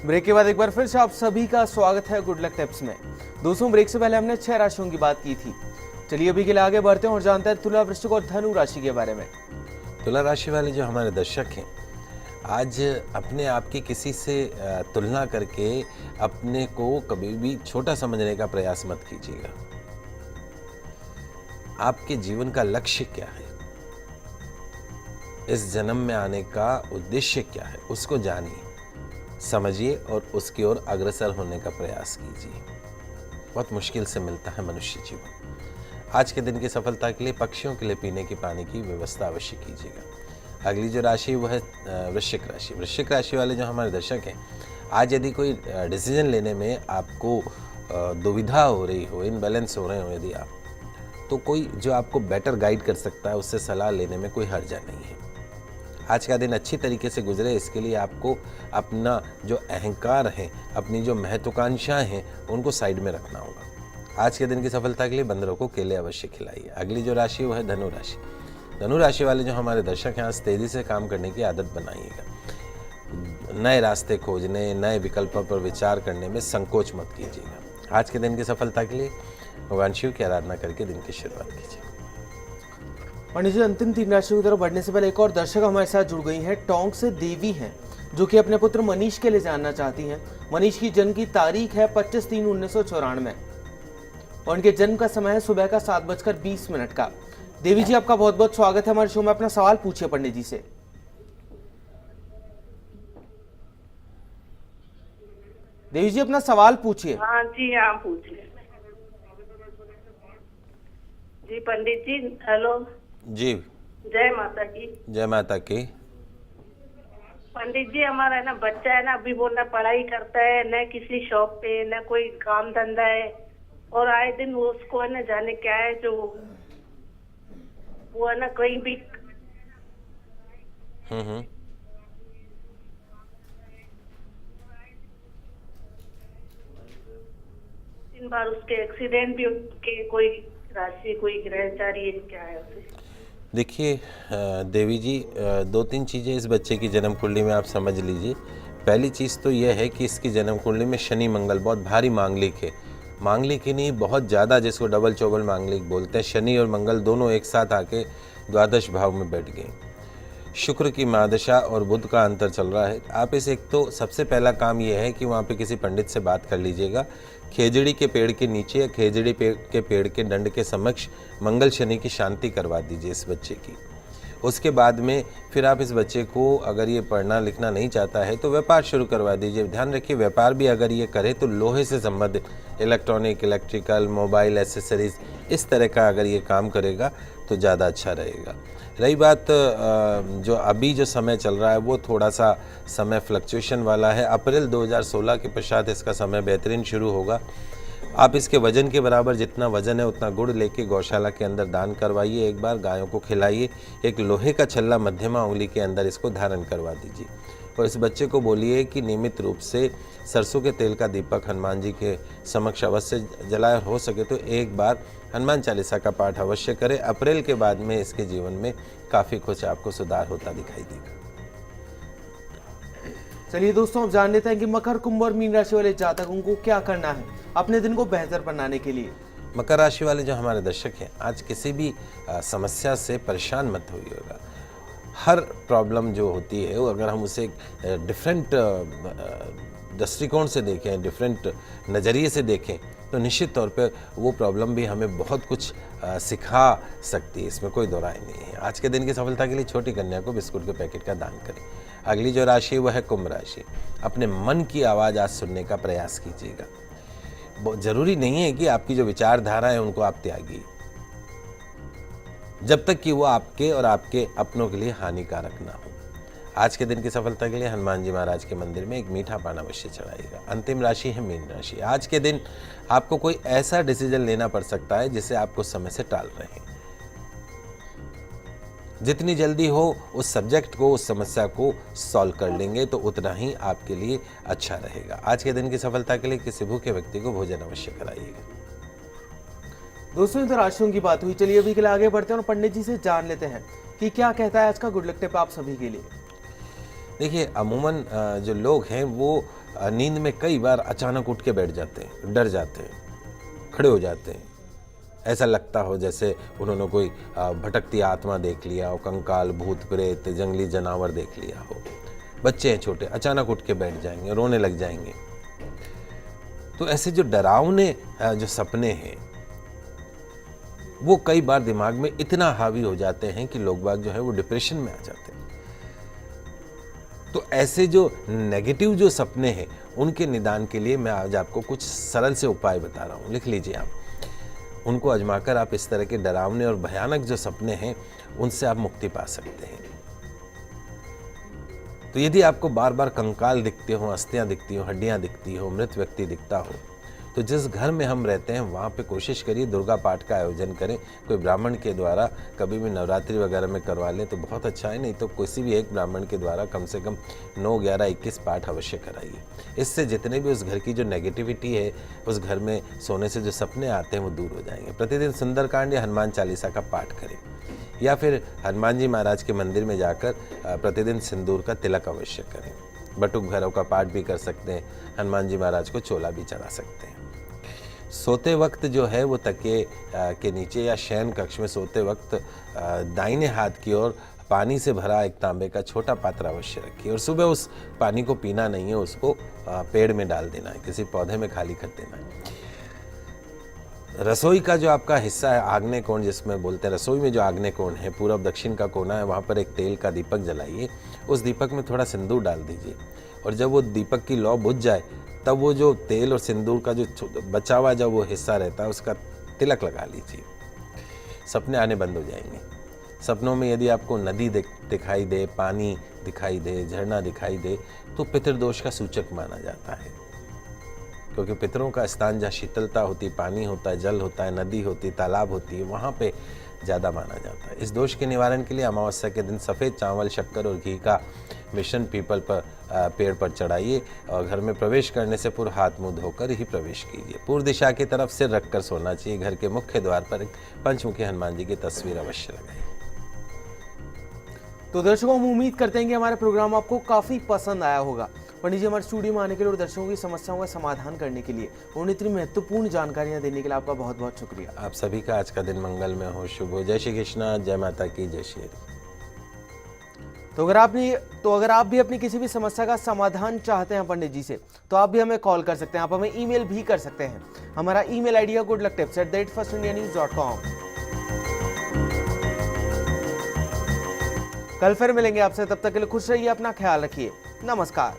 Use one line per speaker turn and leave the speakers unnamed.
Break के बाद एक बार फिर से आप सभी का स्वागत है गुड लक टिप्स में। दोस्तों, ब्रेक से पहले हमने 6 राशियों की बात की थी। चलिए अभी के लिए आगे बढ़ते हैं और जानते हैं तुला, वृश्चिक और धनु राशि के बारे में।
तुला राशि वाले जो हमारे दर्शक हैं, आज अपने आप की किसी से तुलना करके अपने को कभी भी छोटा समझने का प्रयास मत कीजिएगा। आपके जीवन का लक्ष्य क्या है, इस जन्म में आने का उद्देश्य क्या है, उसको जानिए, समझिए और उसकी ओर अग्रसर होने का प्रयास कीजिए। बहुत मुश्किल से मिलता है मनुष्य जीवन। आज के दिन की सफलता के लिए पक्षियों के लिए पीने की पानी की व्यवस्था अवश्य कीजिएगा। अगली जो राशि वो है वृश्चिक राशि। वृश्चिक राशि वाले जो हमारे दर्शक हैं, आज यदि कोई डिसीजन लेने में आपको दुविधा हो रही हो, इनबैलेंस हो रहे हो यदि आप, तो कोई जो आपको बेटर गाइड कर सकता है उससे सलाह लेने में कोई हर्जा नहीं है। आज का दिन अच्छी तरीके से गुजरे, इसके लिए आपको अपना जो अहंकार है, अपनी जो महत्वाकांक्षाएं हैं, उनको साइड में रखना होगा। आज के दिन की सफलता के लिए बंदरों को केले अवश्य खिलाइए। अगली जो राशि वो है धनु राशि। धनु राशि वाले जो हमारे दर्शक हैं, आज तेजी से काम करने की आदत बनाइएगा। नए रास्ते खोजने, नए विकल्पों पर विचार करने में संकोच मत कीजिएगा। आज के दिन की सफलता के लिए भगवान शिव की आराधना करके दिन की शुरुआत कीजिए।
पंडित जी, अंतिम 3 राशियों की तरफ बढ़ने से पहले एक और दर्शक हमारे साथ जुड़ गई हैं। टोंक से देवी हैं, जो कि अपने पुत्र मनीष के लिए जानना चाहती हैं। मनीष की जन्म की तारीख है 25/3/1994 और उनके जन्म का समय है सुबह का 7:20 का। देवी जी, आपका बहुत बहुत स्वागत है हमारे शो में। अपना सवाल पूछिए पंडित जी से। देवी जी, अपना सवाल पूछिए।
हाँ जी, हाँ पूछिए जी। पंडित जी, हेलो
जी,
जय माता की।
जय माता की।
पंडित जी, हमारा है ना बच्चा है ना, अभी वो न पढ़ाई करता है, न किसी शॉप पे, न कोई काम धंधा है, और आए दिन वो उसको है ना जाने क्या है जो वो है ना कहीं भी तीन बार उसके एक्सीडेंट भी, उसके कोई राशि, कोई ग्रहचारी क्या है उसे।
देखिए देवी जी, 2-3 चीज़ें इस बच्चे की जन्म कुंडली में आप समझ लीजिए। पहली चीज़ तो यह है कि इसकी जन्म कुंडली में शनि मंगल बहुत भारी मांगलिक है। मांगलिक ही नहीं, बहुत ज़्यादा, जिसको डबल चौबल मांगलिक बोलते हैं। शनि और मंगल दोनों एक साथ आके द्वादश भाव में बैठ गए। शुक्र की महादशा और बुध का अंतर चल रहा है। आप इस एक तो सबसे पहला काम यह है कि वहाँ पे किसी पंडित से बात कर लीजिएगा। खेजड़ी के पेड़ के नीचे या खेजड़ी के पेड़ के दंड के समक्ष मंगल शनि की शांति करवा दीजिए इस बच्चे की। उसके बाद में फिर आप इस बच्चे को, अगर ये पढ़ना लिखना नहीं चाहता है तो व्यापार शुरू करवा दीजिए। ध्यान रखिए, व्यापार भी अगर ये करे तो लोहे से संबंधित, इलेक्ट्रॉनिक, इलेक्ट्रिकल, मोबाइल एसेसरीज, इस तरह का अगर ये काम करेगा तो ज़्यादा अच्छा रहेगा। रही बात जो अभी जो समय चल रहा है, वो थोड़ा सा समय फ्लक्चुएशन वाला है। अप्रैल 2016 के पश्चात इसका समय बेहतरीन शुरू होगा। आप इसके वजन के बराबर जितना वजन है उतना गुड़ लेके गौशाला के अंदर दान करवाइए। एक बार गायों को खिलाइए। एक लोहे का छल्ला मध्यमा उंगली के अंदर इसको धारण करवा दीजिए और इस बच्चे को बोलिए कि नियमित रूप से सरसों के तेल का दीपक हनुमान जी के समक्ष अवश्य जलाए। हो सके तो एक बार हनुमान चालीसा का पाठ अवश्य करें। अप्रैल के बाद में इसके जीवन में काफ़ी कुछ आपको सुधार होता दिखाई देगा।
चलिए दोस्तों, अब जान लेते हैं कि मकर, कुंभ और मीन राशि वाले जातकों को क्या करना है अपने दिन को बेहतर बनाने के लिए।
मकर राशि वाले जो हमारे दर्शक हैं, आज किसी भी समस्या से परेशान मत होइएगा। हर प्रॉब्लम जो होती है, वो अगर हम उसे डिफरेंट दृष्टिकोण से देखें, डिफरेंट नज़रिए से देखें, तो निश्चित तौर पे वो प्रॉब्लम भी हमें बहुत कुछ सिखा सकती है। इसमें कोई दो राय नहीं है। आज के दिन की सफलता के लिए छोटी कन्या को बिस्कुट के पैकेट का दान करें। अगली जो राशि वह है कुंभ राशि। अपने मन की आवाज़ आज सुनने का प्रयास कीजिएगा। बहुत ज़रूरी नहीं है कि आपकी जो विचारधारा है उनको आप त्यागिए, जब तक कि वो आपके और आपके अपनों के लिए हानिकारक ना हो। आज के दिन की सफलता के लिए हनुमान जी महाराज के मंदिर में एक मीठा पान अवश्य चढ़ाइएगा। अंतिम राशि है मीन राशि। आज के दिन आपको कोई ऐसा डिसीजन लेना पड़ सकता है जिसे आपको समय से टाल रहे हैं। जितनी जल्दी हो उस सब्जेक्ट को, उस समस्या को सॉल्व कर लेंगे तो उतना ही आपके लिए अच्छा रहेगा। आज के दिन की सफलता के लिए किसी भूखे व्यक्ति को भोजन अवश्य कराइएगा।
दोस्तों, तो राशियों की बात हुई। चलिए अभी के लिए आगे बढ़ते हैं और पंडित जी से जान लेते हैं कि क्या कहता है आज का गुड लक टिप आप सभी के लिए।
देखिए अमूमन जो लोग हैं वो नींद में कई बार अचानक उठ के बैठ जाते हैं, डर जाते हैं, खड़े हो जाते हैं। ऐसा लगता हो जैसे उन्होंने कोई भटकती आत्मा देख लिया हो, कंकाल, भूत प्रेत, जंगली जानवर देख लिया हो। बच्चे हैं छोटे, अचानक उठ के बैठ जाएंगे, रोने लग जाएंगे। तो ऐसे जो डरावने जो सपने हैं वो कई बार दिमाग में इतना हावी हो जाते हैं कि लोग बाग जो है वो डिप्रेशन में आ जाते हैं। तो ऐसे जो नेगेटिव जो सपने हैं उनके निदान के लिए मैं आज आपको कुछ सरल से उपाय बता रहा हूँ, लिख लीजिए आप। उनको आजमाकर आप इस तरह के डरावने और भयानक जो सपने हैं उनसे आप मुक्ति पा सकते हैं। तो यदि आपको बार बार कंकाल दिखते हो, अस्थियां दिखती हो, हड्डियां दिखती हो, मृत व्यक्ति दिखता हो, तो जिस घर में हम रहते हैं वहाँ पे कोशिश करिए दुर्गा पाठ का आयोजन करें। कोई ब्राह्मण के द्वारा कभी भी नवरात्रि वगैरह में करवा लें तो बहुत अच्छा है, नहीं तो किसी भी एक ब्राह्मण के द्वारा कम से कम 9, 11, 21 पाठ अवश्य कराइए। इससे जितने भी उस घर की जो नेगेटिविटी है, उस घर में सोने से जो सपने आते हैं वो दूर हो जाएंगे। प्रतिदिन सुंदरकांड या हनुमान चालीसा का पाठ करें, या फिर हनुमान जी महाराज के मंदिर में जाकर प्रतिदिन सिंदूर का तिलक अवश्य करें। बटुक भैरव का पाठ भी कर सकते हैं, हनुमान जी महाराज को चोला भी चढ़ा सकते हैं। सोते वक्त जो है वो तकिए के नीचे या शयन कक्ष में सोते वक्त दाहिने हाथ की ओर पानी से भरा एक तांबे का छोटा पात्र अवश्य रखिए, और सुबह उस पानी को पीना नहीं है, उसको पेड़ में डाल देना है, किसी पौधे में खाली कर देना है। रसोई का जो आपका हिस्सा है, आग्नेय कोण जिसमें बोलते हैं, रसोई में जो आग्नेय कोण है, पूर्व दक्षिण का कोना है, वहाँ पर एक तेल का दीपक जलाइए। उस दीपक में थोड़ा सिंदूर डाल दीजिए, और जब वो दीपक की लौ बुझ जाए तब वो जो तेल और सिंदूर का जो बचा हुआ जो वो हिस्सा रहता है उसका तिलक लगा लीजिए। सपने आने बंद हो जाएंगे। सपनों में यदि आपको नदी दिखाई दे, पानी दिखाई दे, झरना दिखाई दे, तो पितृदोष का सूचक माना जाता है, क्योंकि पितरों का स्थान जहाँ शीतलता होती, पानी होता है, जल होता है, नदी होती, तालाब होती है, वहाँ पे ज़्यादा माना जाता है। इस दोष के निवारण के लिए अमावस्या के दिन सफ़ेद चावल, शक्कर और घी का मिश्रण पीपल पर पेड़ पर चढ़ाइए, और घर में प्रवेश करने से पूर्व हाथ मुंह धोकर ही प्रवेश कीजिए। पूर्व दिशा की तरफ सिर रखकर सोना चाहिए। घर के मुख्य द्वार पर एक पंचमुखी हनुमान जी की तस्वीर अवश्य लगाइए।
तो दर्शकों, हम उम्मीद करते हैं कि हमारा प्रोग्राम आपको काफ़ी पसंद आया होगा। पंडित जी हमारे स्टूडियो में आने के लिए और दर्शकों की समस्याओं का समाधान करने के लिए, उन्होंने इतनी महत्वपूर्ण जानकारियां देने के लिए आपका बहुत बहुत शुक्रिया।
आप सभी का आज का दिन मंगलमय हो, शुभ हो। जय श्री कृष्णा, जय माता की, जय श्री हरि।
तो अगर आप भी अपनी किसी भी समस्या का समाधान चाहते हैं पंडित जी से, तो आप भी हमें कॉल कर सकते हैं, आप हमें ईमेल भी कर सकते हैं। हमारा ईमेल आईडी है goodlucktips@firstindianews.com। कल फिर मिलेंगे आपसे, तब तक के लिए खुश रहिए, अपना ख्याल रखिए, नमस्कार।